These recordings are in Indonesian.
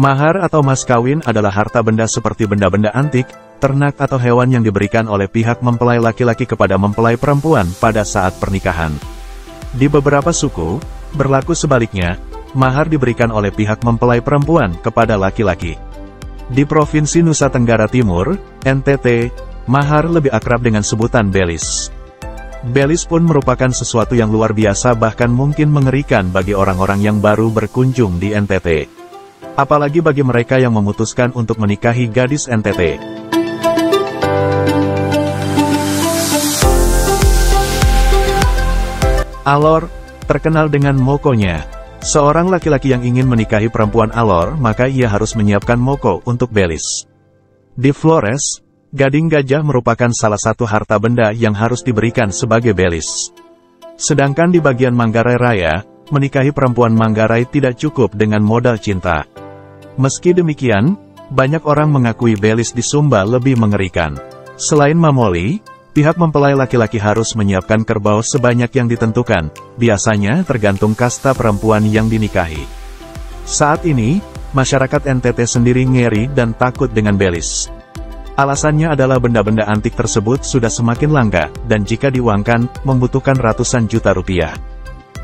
Mahar atau mas kawin adalah harta benda seperti benda-benda antik, ternak atau hewan yang diberikan oleh pihak mempelai laki-laki kepada mempelai perempuan pada saat pernikahan. Di beberapa suku, berlaku sebaliknya, mahar diberikan oleh pihak mempelai perempuan kepada laki-laki. Di Provinsi Nusa Tenggara Timur, NTT, mahar lebih akrab dengan sebutan belis. Belis pun merupakan sesuatu yang luar biasa bahkan mungkin mengerikan bagi orang-orang yang baru berkunjung di NTT. Apalagi bagi mereka yang memutuskan untuk menikahi gadis NTT. Alor, terkenal dengan mokonya. Seorang laki-laki yang ingin menikahi perempuan alor, maka ia harus menyiapkan moko untuk belis. Di Flores, gading gajah merupakan salah satu harta benda yang harus diberikan sebagai belis. Sedangkan di bagian Manggarai Raya, menikahi perempuan Manggarai tidak cukup dengan modal cinta. Meski demikian, banyak orang mengakui belis di Sumba lebih mengerikan. Selain mamoli, pihak mempelai laki-laki harus menyiapkan kerbau sebanyak yang ditentukan, biasanya tergantung kasta perempuan yang dinikahi. Saat ini, masyarakat NTT sendiri ngeri dan takut dengan belis. Alasannya adalah benda-benda antik tersebut sudah semakin langka, dan jika diuangkan, membutuhkan ratusan juta rupiah.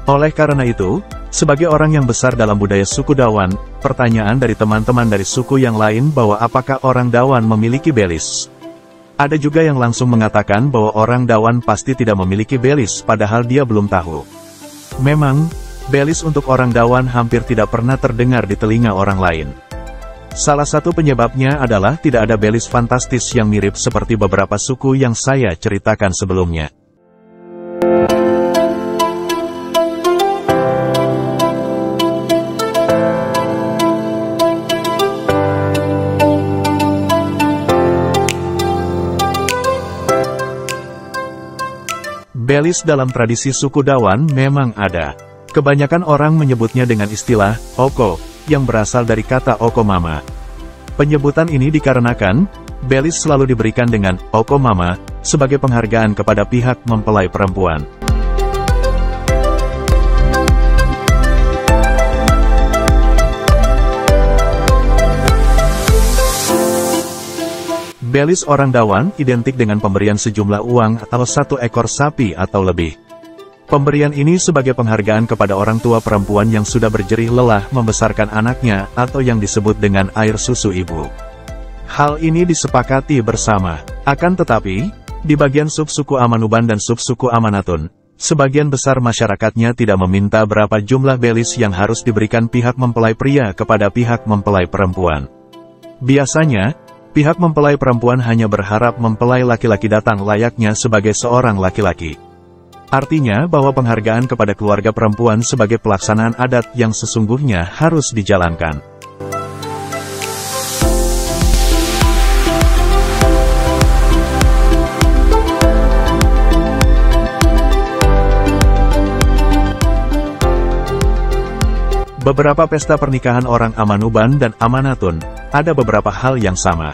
Oleh karena itu, sebagai orang yang besar dalam budaya suku Dawan, pertanyaan dari teman-teman dari suku yang lain bahwa apakah orang Dawan memiliki belis. Ada juga yang langsung mengatakan bahwa orang Dawan pasti tidak memiliki belis padahal dia belum tahu. Memang, belis untuk orang Dawan hampir tidak pernah terdengar di telinga orang lain. Salah satu penyebabnya adalah tidak ada belis fantastis yang mirip seperti beberapa suku yang saya ceritakan sebelumnya. Belis dalam tradisi suku Dawan memang ada. Kebanyakan orang menyebutnya dengan istilah oko, yang berasal dari kata oko mama. Penyebutan ini dikarenakan, belis selalu diberikan dengan oko mama, sebagai penghargaan kepada pihak mempelai perempuan. Belis orang Dawan identik dengan pemberian sejumlah uang atau 1 ekor sapi atau lebih. Pemberian ini sebagai penghargaan kepada orang tua perempuan yang sudah berjerih lelah membesarkan anaknya atau yang disebut dengan air susu ibu. Hal ini disepakati bersama. Akan tetapi, di bagian subsuku Amanuban dan subsuku Amanatun, sebagian besar masyarakatnya tidak meminta berapa jumlah belis yang harus diberikan pihak mempelai pria kepada pihak mempelai perempuan. Biasanya, pihak mempelai perempuan hanya berharap mempelai laki-laki datang layaknya sebagai seorang laki-laki. Artinya bahwa penghargaan kepada keluarga perempuan sebagai pelaksanaan adat yang sesungguhnya harus dijalankan. Beberapa pesta pernikahan orang Amanuban dan Amanatun, ada beberapa hal yang sama.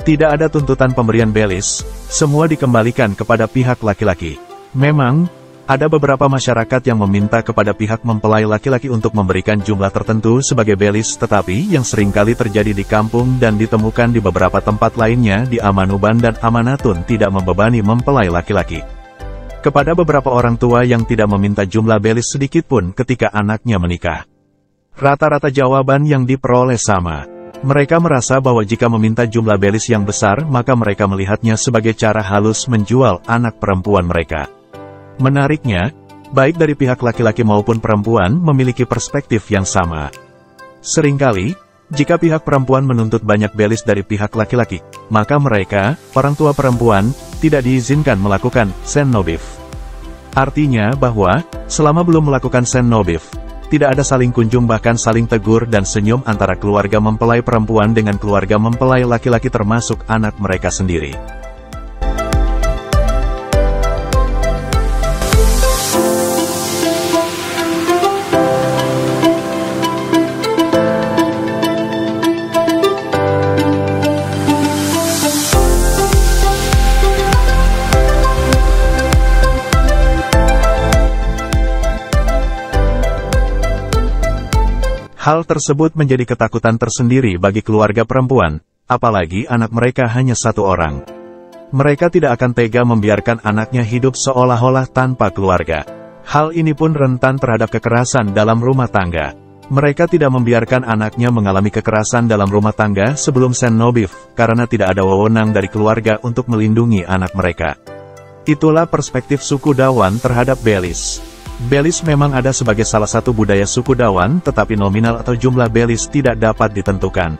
Tidak ada tuntutan pemberian belis, semua dikembalikan kepada pihak laki-laki. Memang, ada beberapa masyarakat yang meminta kepada pihak mempelai laki-laki untuk memberikan jumlah tertentu sebagai belis, tetapi yang seringkali terjadi di kampung dan ditemukan di beberapa tempat lainnya di Amanuban dan Amanatun tidak membebani mempelai laki-laki. Kepada beberapa orang tua yang tidak meminta jumlah belis sedikit pun ketika anaknya menikah. Rata-rata jawaban yang diperoleh sama. Mereka merasa bahwa jika meminta jumlah belis yang besar, maka mereka melihatnya sebagai cara halus menjual anak perempuan mereka. Menariknya, baik dari pihak laki-laki maupun perempuan memiliki perspektif yang sama. Seringkali, jika pihak perempuan menuntut banyak belis dari pihak laki-laki, maka mereka, orang tua perempuan, tidak diizinkan melakukan sen nobif. Artinya bahwa, selama belum melakukan sen nobif, tidak ada saling kunjung bahkan saling tegur dan senyum antara keluarga mempelai perempuan dengan keluarga mempelai laki-laki termasuk anak mereka sendiri. Hal tersebut menjadi ketakutan tersendiri bagi keluarga perempuan, apalagi anak mereka hanya satu orang. Mereka tidak akan tega membiarkan anaknya hidup seolah-olah tanpa keluarga. Hal ini pun rentan terhadap kekerasan dalam rumah tangga. Mereka tidak membiarkan anaknya mengalami kekerasan dalam rumah tangga sebelum sen nobif, karena tidak ada wewenang dari keluarga untuk melindungi anak mereka. Itulah perspektif suku Dawan terhadap belis. Belis memang ada sebagai salah satu budaya suku Dawan, tetapi nominal atau jumlah belis tidak dapat ditentukan.